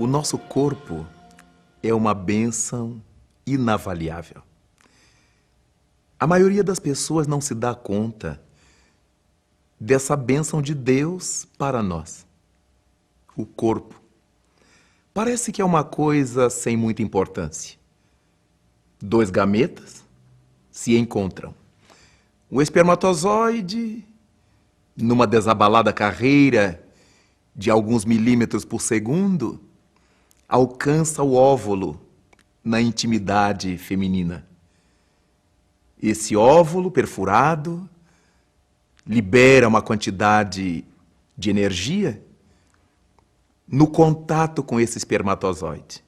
O nosso corpo é uma bênção inavaliável. A maioria das pessoas não se dá conta dessa bênção de Deus para nós. O corpo. Parece que é uma coisa sem muita importância. Dois gametas se encontram. O espermatozoide, numa desabalada carreira de alguns milímetros por segundo, alcança o óvulo na intimidade feminina. Esse óvulo perfurado libera uma quantidade de energia no contato com esse espermatozoide.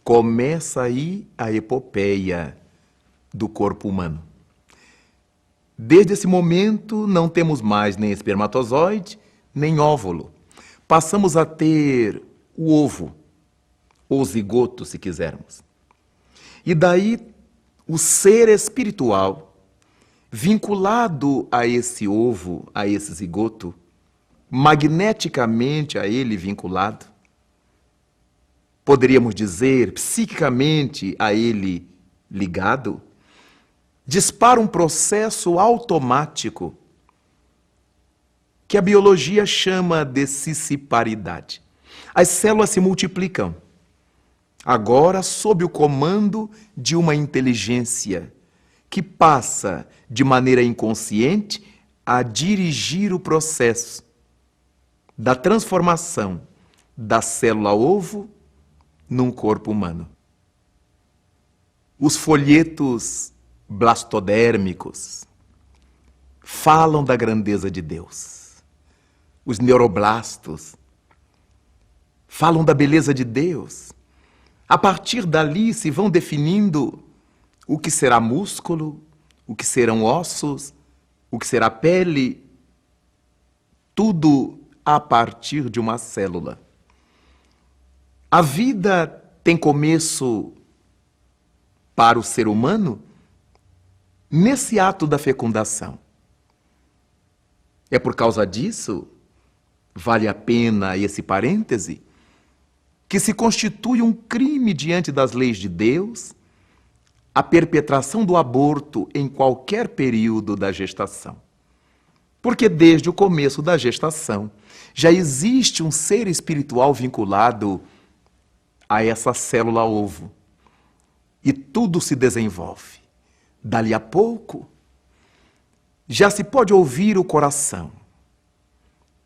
Começa aí a epopeia do corpo humano. Desde esse momento, não temos mais nem espermatozoide, nem óvulo. Passamos a ter o ovo, ou zigoto, se quisermos. E daí, o ser espiritual, vinculado a esse ovo, a esse zigoto, magneticamente a ele vinculado, poderíamos dizer, psiquicamente a ele ligado, dispara um processo automático que a biologia chama de cisciparidade. As células se multiplicam, agora sob o comando de uma inteligência que passa de maneira inconsciente a dirigir o processo da transformação da célula-ovo num corpo humano. Os folhetos blastodérmicos falam da grandeza de Deus. Os neuroblastos falam da beleza de Deus. A partir dali se vão definindo o que será músculo, o que serão ossos, o que será pele, tudo a partir de uma célula. A vida tem começo para o ser humano nesse ato da fecundação. É por causa disso, vale a pena esse parêntese, que se constitui um crime diante das leis de Deus a perpetração do aborto em qualquer período da gestação. Porque desde o começo da gestação já existe um ser espiritual vinculado a essa célula-ovo. E tudo se desenvolve. Dali a pouco, já se pode ouvir o coração.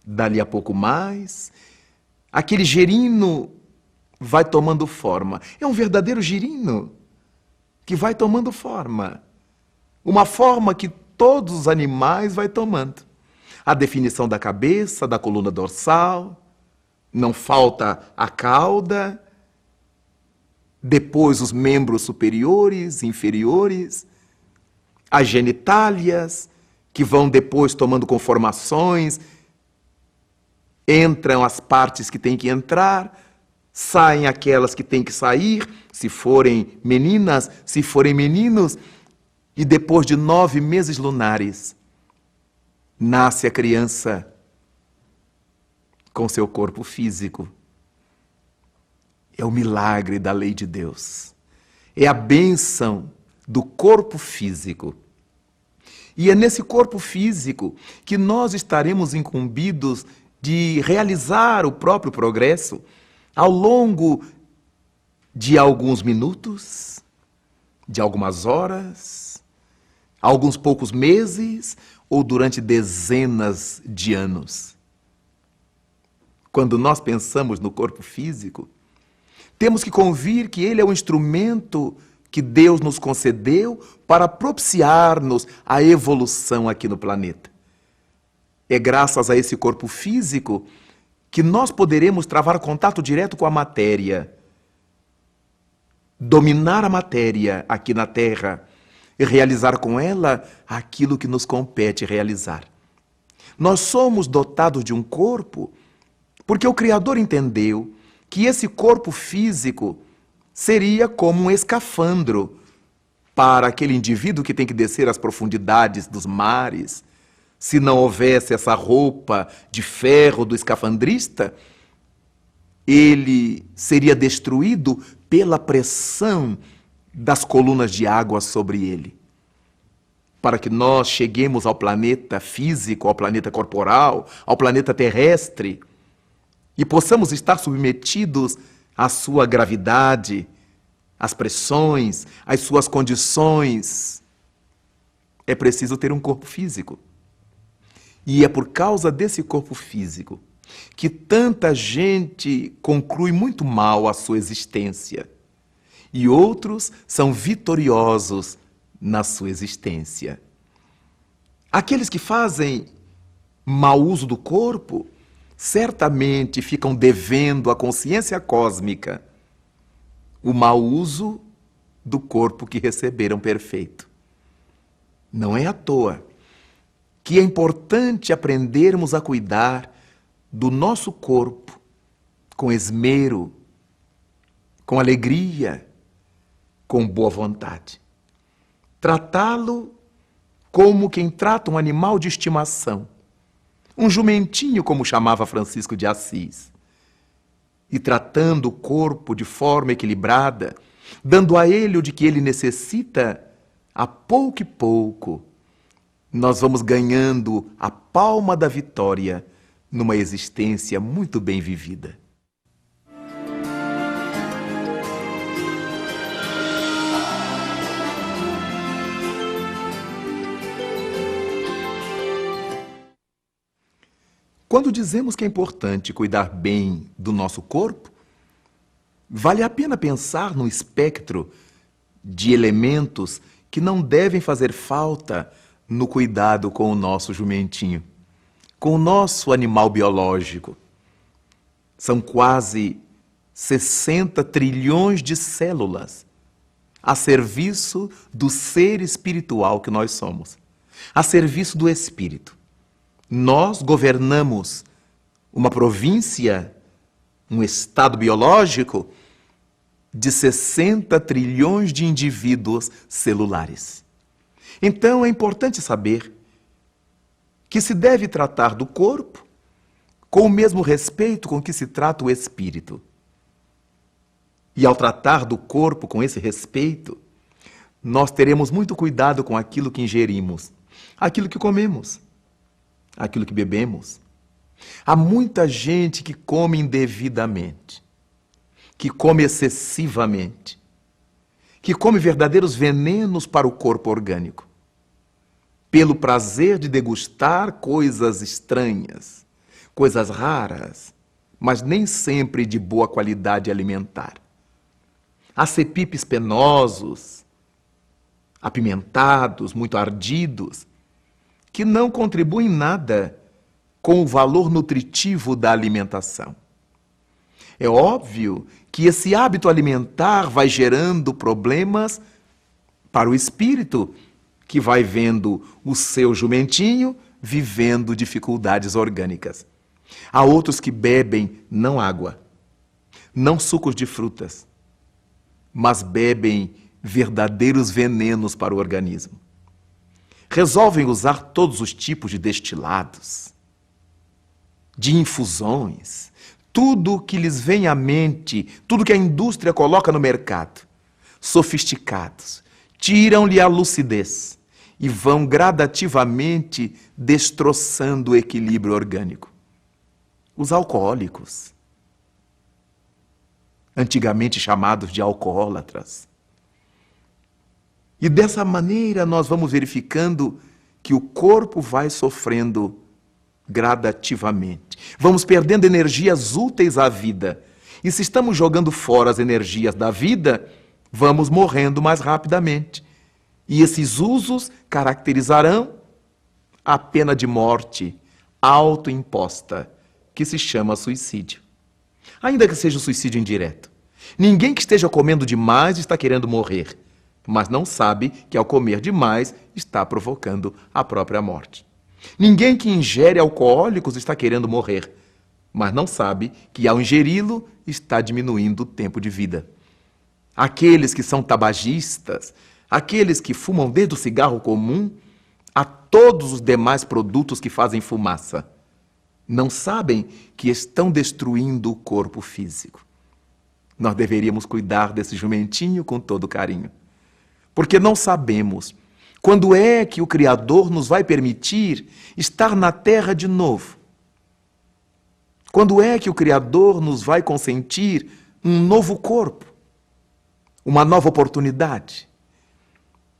Dali a pouco mais, aquele gerino vai tomando forma. É um verdadeiro girino que vai tomando forma. Uma forma que todos os animais vai tomando. A definição da cabeça, da coluna dorsal, não falta a cauda, depois os membros superiores, inferiores, as genitálias, que vão depois tomando conformações, entram as partes que têm que entrar, saem aquelas que têm que sair, se forem meninas, se forem meninos, e depois de 9 meses lunares, nasce a criança com seu corpo físico. É o milagre da lei de Deus. É a bênção do corpo físico. E é nesse corpo físico que nós estaremos incumbidos de realizar o próprio progresso ao longo de alguns minutos, de algumas horas, alguns poucos meses ou durante dezenas de anos. Quando nós pensamos no corpo físico, temos que convir que ele é um instrumento que Deus nos concedeu para propiciar-nos a evolução aqui no planeta. É graças a esse corpo físico que nós poderemos travar contato direto com a matéria, dominar a matéria aqui na Terra e realizar com ela aquilo que nos compete realizar. Nós somos dotados de um corpo porque o Criador entendeu que esse corpo físico seria como um escafandro para aquele indivíduo que tem que descer às profundidades dos mares. Se não houvesse essa roupa de ferro do escafandrista, ele seria destruído pela pressão das colunas de água sobre ele. Para que nós cheguemos ao planeta físico, ao planeta corporal, ao planeta terrestre, e possamos estar submetidos à sua gravidade, às pressões, às suas condições, é preciso ter um corpo físico. E é por causa desse corpo físico que tanta gente conclui muito mal a sua existência e outros são vitoriosos na sua existência. Aqueles que fazem mau uso do corpo certamente ficam devendo à consciência cósmica o mau uso do corpo que receberam perfeito. Não é à toa que é importante aprendermos a cuidar do nosso corpo com esmero, com alegria, com boa vontade. Tratá-lo como quem trata um animal de estimação, um jumentinho, como chamava Francisco de Assis. E tratando o corpo de forma equilibrada, dando a ele o de que ele necessita, a pouco e pouco, nós vamos ganhando a palma da vitória numa existência muito bem vivida. Quando dizemos que é importante cuidar bem do nosso corpo, vale a pena pensar no espectro de elementos que não devem fazer falta no cuidado com o nosso jumentinho, com o nosso animal biológico. São quase 60 trilhões de células a serviço do ser espiritual que nós somos, a serviço do espírito. Nós governamos uma província, um estado biológico de 60 trilhões de indivíduos celulares. Então é importante saber que se deve tratar do corpo com o mesmo respeito com que se trata o espírito. E ao tratar do corpo com esse respeito, nós teremos muito cuidado com aquilo que ingerimos, aquilo que comemos, aquilo que bebemos. Há muita gente que come indevidamente, que come excessivamente, que come verdadeiros venenos para o corpo orgânico, pelo prazer de degustar coisas estranhas, coisas raras, mas nem sempre de boa qualidade alimentar. Acepipes penosos, apimentados, muito ardidos, que não contribuem nada com o valor nutritivo da alimentação. É óbvio que esse hábito alimentar vai gerando problemas para o espírito, que vai vendo o seu jumentinho vivendo dificuldades orgânicas. Há outros que bebem não água, não sucos de frutas, mas bebem verdadeiros venenos para o organismo. Resolvem usar todos os tipos de destilados, de infusões, tudo que lhes vem à mente, tudo que a indústria coloca no mercado, sofisticados, tiram-lhe a lucidez e vão gradativamente destroçando o equilíbrio orgânico. Os alcoólicos, antigamente chamados de alcoólatras. E dessa maneira nós vamos verificando que o corpo vai sofrendo gradativamente. Vamos perdendo energias úteis à vida. E se estamos jogando fora as energias da vida, vamos morrendo mais rapidamente. E esses usos caracterizarão a pena de morte autoimposta, que se chama suicídio. Ainda que seja um suicídio indireto. Ninguém que esteja comendo demais está querendo morrer, mas não sabe que ao comer demais está provocando a própria morte. Ninguém que ingere alcoólicos está querendo morrer, mas não sabe que ao ingeri-lo está diminuindo o tempo de vida. Aqueles que são tabagistas, aqueles que fumam desde o cigarro comum a todos os demais produtos que fazem fumaça, Não sabem que estão destruindo o corpo físico. Nós deveríamos cuidar desse jumentinho com todo carinho, porque não sabemos quando é que o Criador nos vai permitir estar na terra de novo. Quando é que o Criador nos vai consentir um novo corpo, uma nova oportunidade.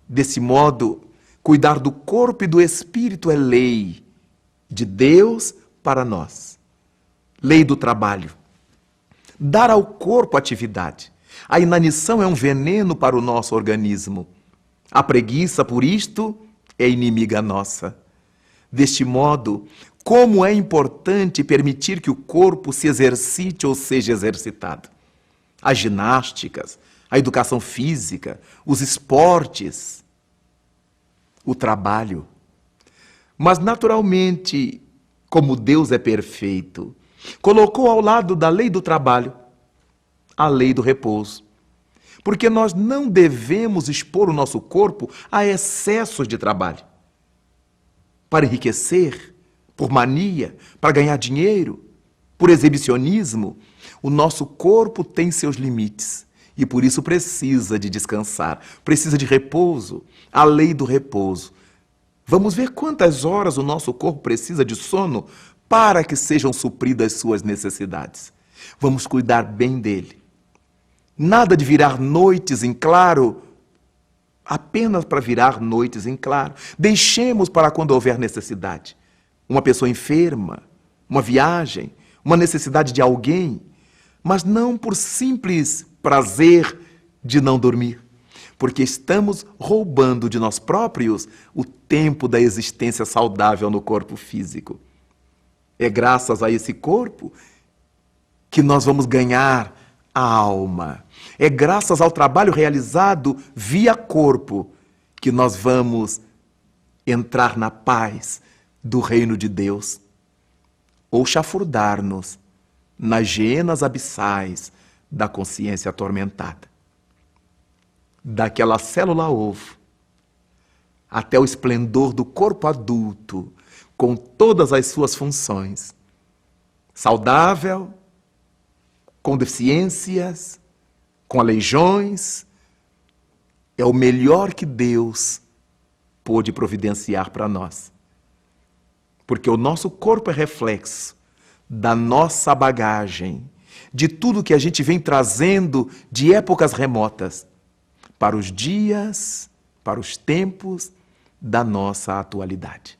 Desse modo, cuidar do corpo e do espírito é lei de Deus para nós. Lei do trabalho. Dar ao corpo atividade. A inanição é um veneno para o nosso organismo. A preguiça, por isto, é inimiga nossa. Deste modo, como é importante permitir que o corpo se exercite ou seja exercitado. As ginásticas, a educação física, os esportes, o trabalho. Mas, naturalmente, como Deus é perfeito, colocou ao lado da lei do trabalho a lei do repouso. Porque nós não devemos expor o nosso corpo a excessos de trabalho. Para enriquecer, por mania, para ganhar dinheiro, por exibicionismo, o nosso corpo tem seus limites e por isso precisa de descansar, precisa de repouso, a lei do repouso. Vamos ver quantas horas o nosso corpo precisa de sono para que sejam supridas suas necessidades. Vamos cuidar bem dele. Nada de virar noites em claro, apenas para virar noites em claro. Deixemos para quando houver necessidade. Uma pessoa enferma, uma viagem, uma necessidade de alguém, mas não por simples prazer de não dormir, porque estamos roubando de nós próprios o tempo da existência saudável no corpo físico. É graças a esse corpo que nós vamos ganhar a alma. É graças ao trabalho realizado via corpo que nós vamos entrar na paz do reino de Deus ou chafurdar-nos nas hienas abissais da consciência atormentada. Daquela célula-ovo até o esplendor do corpo adulto, com todas as suas funções, saudável, com deficiências, com aleijões, é o melhor que Deus pôde providenciar para nós. Porque o nosso corpo é reflexo da nossa bagagem, de tudo que a gente vem trazendo de épocas remotas para os dias, para os tempos da nossa atualidade.